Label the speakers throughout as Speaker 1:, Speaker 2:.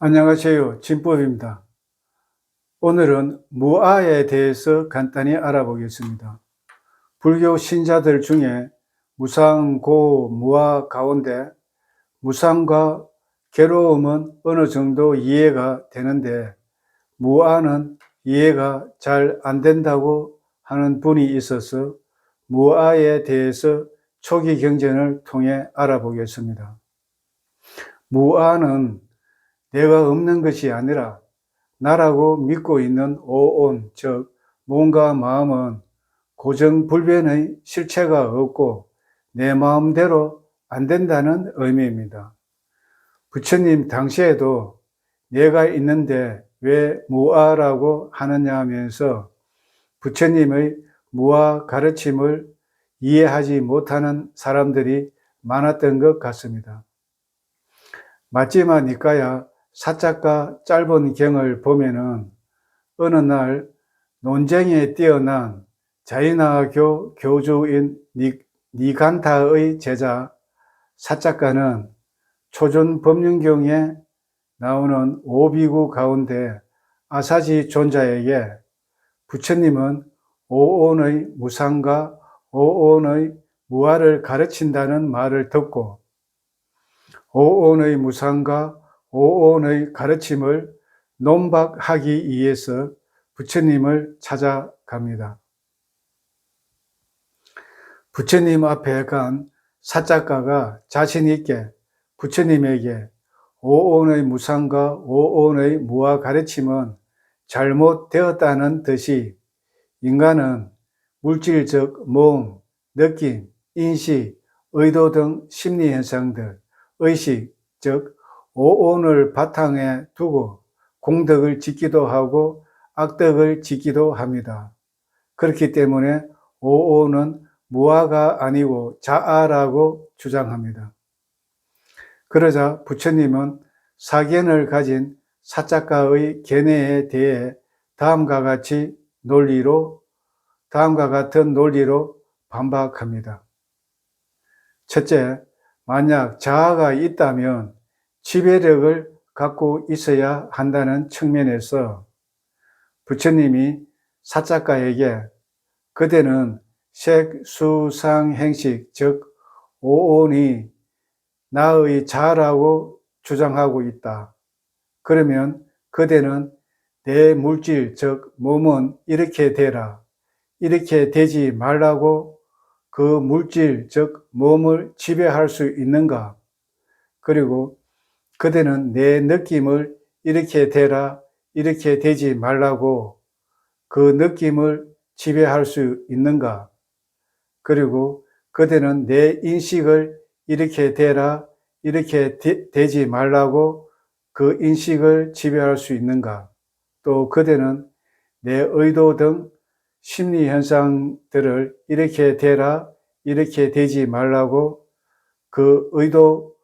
Speaker 1: 안녕하세요. 진법입니다. 오늘은 무아에 대해서 간단히 알아보겠습니다. 불교 신자들 중에 무상, 고, 무아 가운데 무상과 괴로움은 어느 정도 이해가 되는데 무아는 이해가 잘 안 된다고 하는 분이 있어서 무아에 대해서 초기 경전을 통해 알아보겠습니다. 무아는 내가 없는 것이 아니라 나라고 믿고 있는 오온, 즉 몸과 마음은 고정불변의 실체가 없고 내 마음대로 안 된다는 의미입니다. 부처님 당시에도 내가 있는데 왜 무아라고 하느냐 하면서 부처님의 무아 가르침을 이해하지 못하는 사람들이 많았던 것 같습니다. 맞지마 니까야 사자가 짧은 경을 보면은 어느 날 논쟁에 뛰어난 자이나교 교주인 니간타의 제자 사자가는 초전 법륜경에 나오는 오비구 가운데 아사지 존자에게 부처님은 오온의 무상과 오온의 무아를 가르친다는 말을 듣고 오온의 무상과 오온의 가르침을 논박하기 위해서 부처님을 찾아갑니다. 부처님 앞에 간 사자가가 자신 있게 부처님에게 오온의 무상과 오온의 무아 가르침은 잘못되었다는 듯이 인간은 물질적 몸, 느낌, 인식, 의도 등 심리현상들, 의식, 즉 오온을 바탕에 두고 공덕을 짓기도 하고 악덕을 짓기도 합니다. 그렇기 때문에 오온은 무아가 아니고 자아라고 주장합니다. 그러자 부처님은 사견을 가진 사자가의 견해에 대해 다음과 같은 논리로 반박합니다. 첫째, 만약 자아가 있다면 지배력을 갖고 있어야 한다는 측면에서 부처님이 사자가에게 그대는 색, 수, 상, 행식, 즉 오온이 나의 자아라고 주장하고 있다. 그러면 그대는 내 물질, 즉 몸은 이렇게 되라, 이렇게 되지 말라고 그 물질, 즉 몸을 지배할 수 있는가? 그리고 그대는 내 느낌을 이렇게 되라, 이렇게 되지 말라고 그 느낌을 지배할 수 있는가? 그리고 그대는 내 인식을 이렇게 되라, 이렇게 되지 말라고 그 인식을 지배할 수 있는가? 또 그대는 내 의도 등 심리 현상들을 이렇게 되라, 이렇게 되지 말라고 그 의도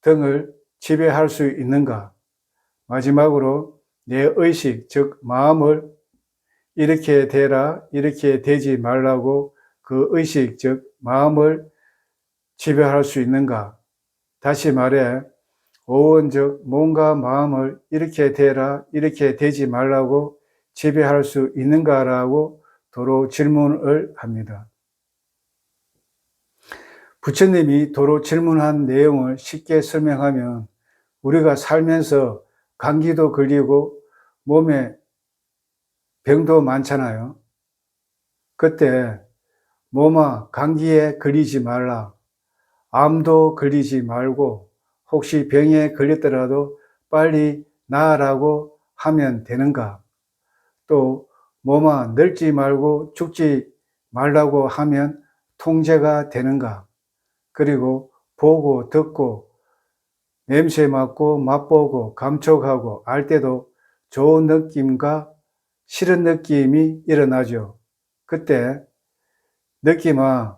Speaker 1: 등을 지배할 수 있는가? 마지막으로 내 의식, 즉 마음을 이렇게 되라, 이렇게 되지 말라고 그 의식, 즉 마음을 지배할 수 있는가? 다시 말해 오온, 즉 몸과 마음을 이렇게 되라, 이렇게 되지 말라고 지배할 수 있는가라고 도로 질문을 합니다. 부처님이 도로 질문한 내용을 쉽게 설명하면 우리가 살면서 감기도 걸리고 몸에 병도 많잖아요. 그때 몸아 감기에 걸리지 말라, 암도 걸리지 말고 혹시 병에 걸렸더라도 빨리 나으라고 하면 되는가? 또 몸아 늙지 말고 죽지 말라고 하면 통제가 되는가? 그리고 보고 듣고 냄새 맡고 맛보고 감촉하고 알 때도 좋은 느낌과 싫은 느낌이 일어나죠. 그때 느낌아,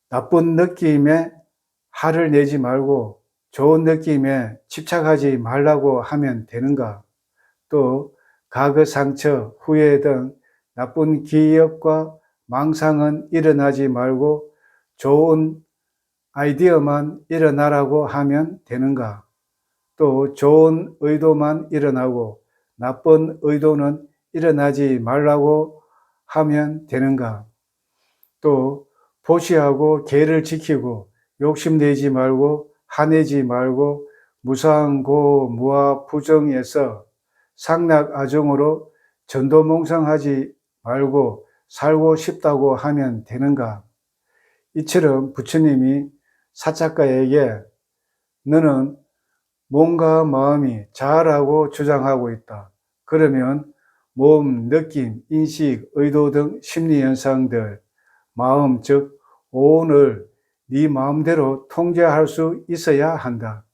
Speaker 1: 나쁜 느낌에 화를 내지 말고 좋은 느낌에 집착하지 말라고 하면 되는가? 또 과거 상처, 후회 등 나쁜 기억과 망상은 일어나지 말고 좋은 아이디어만 일어나라고 하면 되는가? 또 좋은 의도만 일어나고 나쁜 의도는 일어나지 말라고 하면 되는가? 또 보시하고 계를 지키고 욕심내지 말고 화내지 말고 무상고 무아 부정에서 상락아정으로 전도몽상하지 말고 살고 싶다고 하면 되는가? 이처럼 부처님이 사작가에게 너는 몸과 마음이 자아라고 주장하고 있다. 그러면 몸, 느낌, 인식, 의도 등 심리현상들, 마음 즉 오온을 네 마음대로 통제할 수 있어야 한다.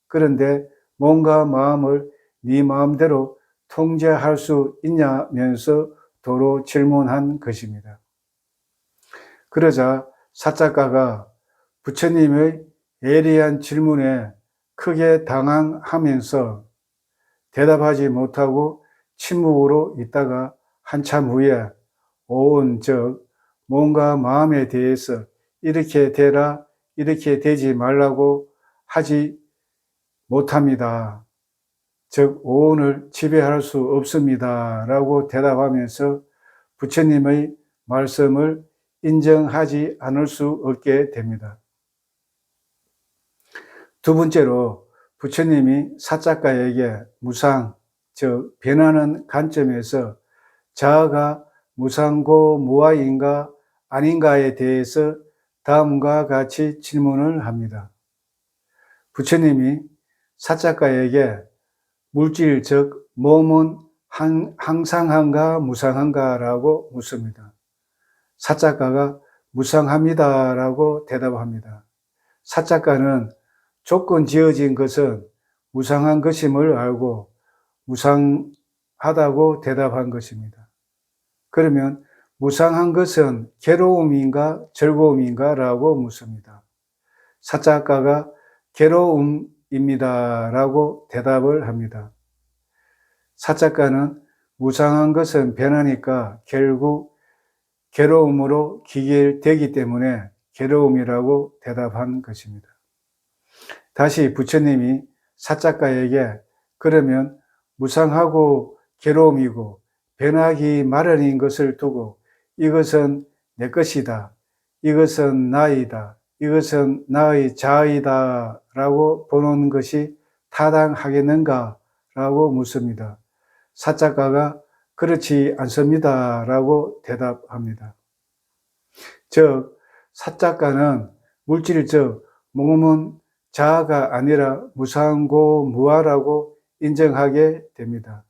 Speaker 1: 그런데 몸과 마음을 네 마음대로 통제할 수 있냐면서 도로 질문한 것입니다. 그러자 사작가가 부처님의 예리한 질문에 크게 당황하면서 대답하지 못하고 침묵으로 있다가 한참 후에 오온 즉 몸과 마음에 대해서 이렇게 되라 이렇게 되지 말라고 하지 못합니다. 즉 오온을 지배할 수 없습니다 라고 대답하면서 부처님의 말씀을 인정하지 않을 수 없게 됩니다. 두 번째로 부처님이 사작가에게 무상, 즉 변하는 관점에서 자아가 무상고 무아인가 아닌가에 대해서 다음과 같이 질문을 합니다. 부처님이 사작가에게 물질 즉 몸은 항상한가 무상한가 라고 묻습니다. 사작가가 무상합니다 라고 대답합니다. 사작가는 조건 지어진 것은 무상한 것임을 알고 무상하다고 대답한 것입니다. 그러면 무상한 것은 괴로움인가 즐거움인가 라고 묻습니다. 사작가가 괴로움입니다 라고 대답을 합니다. 사작가는 무상한 것은 변하니까 결국 괴로움으로 귀결되기 때문에 괴로움이라고 대답한 것입니다. 다시 부처님이 사작가에게 그러면 무상하고 괴로움이고 변하기 마련인 것을 두고 이것은 내 것이다, 이것은 나이다, 이것은 나의 자아이다 라고 보는 것이 타당하겠는가 라고 묻습니다. 사작가가 그렇지 않습니다 라고 대답합니다. 즉 사작가는 물질적 몸은 자아가 아니라 무상고 무아라고 인정하게 됩니다.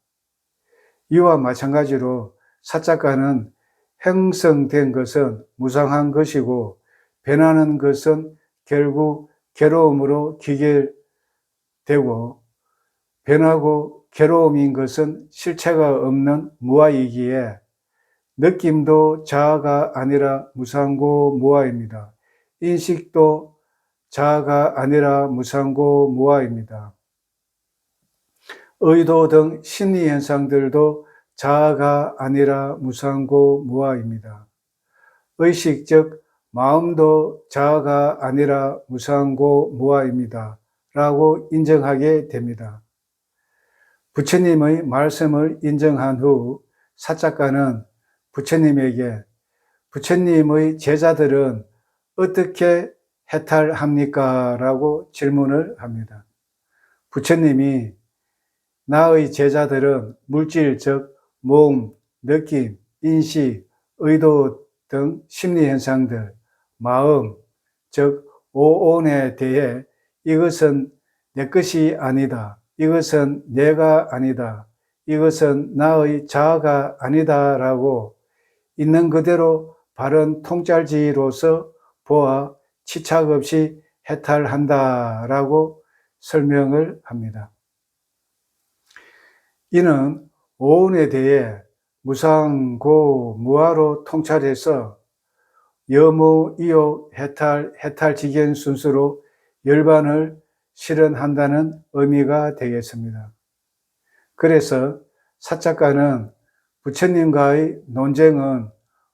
Speaker 1: 이와 마찬가지로 사작가는 형성된 것은 무상한 것이고 변하는 것은 결국 괴로움으로 귀결되고 변하고 괴로움인 것은 실체가 없는 무아이기에 느낌도 자아가 아니라 무상고 무아입니다. 인식도 자아가 아니라 무상고 무아입니다. 의도 등 심리현상들도 자아가 아니라 무상고 무아입니다. 의식 즉 마음도 자아가 아니라 무상고 무아입니다. 라고 인정하게 됩니다. 부처님의 말씀을 인정한 후 사작가는 부처님에게 부처님의 제자들은 어떻게 해탈합니까? 라고 질문을 합니다. 부처님이 나의 제자들은 물질 즉 몸, 느낌, 인식, 의도 등 심리현상들, 마음 즉 오온에 대해 이것은 내 것이 아니다, 이것은 내가 아니다, 이것은 나의 자아가 아니다 라고 있는 그대로 바른 통찰지로서 보아 치착 없이 해탈한다 라고 설명을 합니다. 이는 오온에 대해 무상고 무아로 통찰해서 여무 이욕 해탈지견 순수로 열반을 실현한다는 의미가 되겠습니다. 그래서 사작가는 부처님과의 논쟁은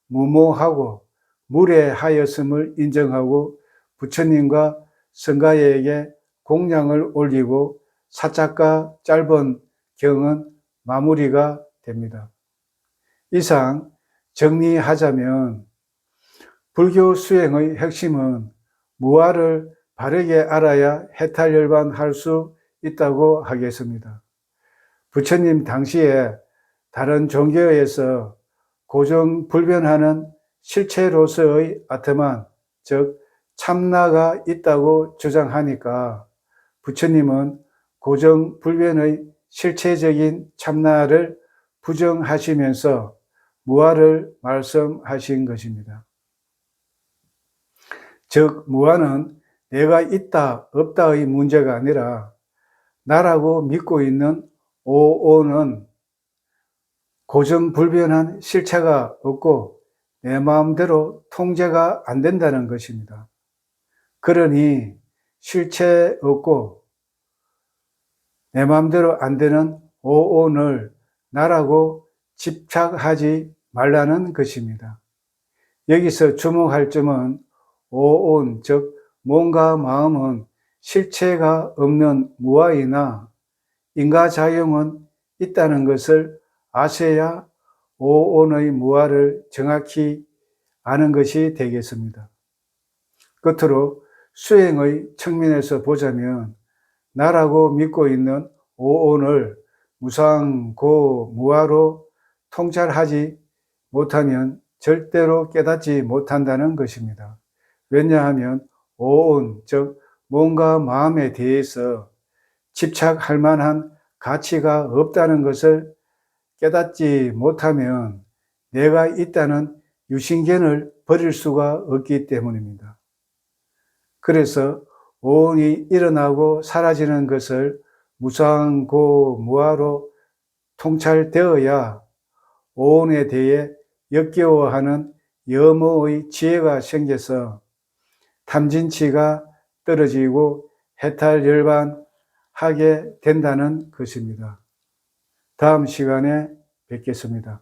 Speaker 1: 무모하고 무례하였음을 인정하고 부처님과 성가에게 공양을 올리고 사자가 짧은 경은 마무리가 됩니다. 이상 정리하자면 불교 수행의 핵심은 무아를 바르게 알아야 해탈열반할 수 있다고 하겠습니다. 부처님 당시에 다른 종교에서 고정불변하는 실체로서의 아트만, 즉 참나가 있다고 주장하니까 부처님은 고정불변의 실체적인 참나를 부정하시면서 무아를 말씀하신 것입니다. 즉 무아는 내가 있다 없다의 문제가 아니라 나라고 믿고 있는 오오는 고정불변한 실체가 없고 내 마음대로 통제가 안 된다는 것입니다. 그러니 실체 없고 내 마음대로 안 되는 오온을 나라고 집착하지 말라는 것입니다. 여기서 주목할 점은 오온, 즉 몸과 마음은 실체가 없는 무아이나 인과작용은 있다는 것을 아셔야 오온의 무아를 정확히 아는 것이 되겠습니다. 끝으로 수행의 측면에서 보자면 나라고 믿고 있는 오온을 무상고무아로 통찰하지 못하면 절대로 깨닫지 못한다는 것입니다. 왜냐하면 오온, 즉 몸과 마음에 대해서 집착할 만한 가치가 없다는 것을 깨닫지 못하면 내가 있다는 유신견을 버릴 수가 없기 때문입니다. 그래서 오온이 일어나고 사라지는 것을 무상고무아로 통찰되어야 오온에 대해 역겨워하는 염어의 지혜가 생겨서 탐진치가 떨어지고 해탈열반하게 된다는 것입니다. 다음 시간에 뵙겠습니다.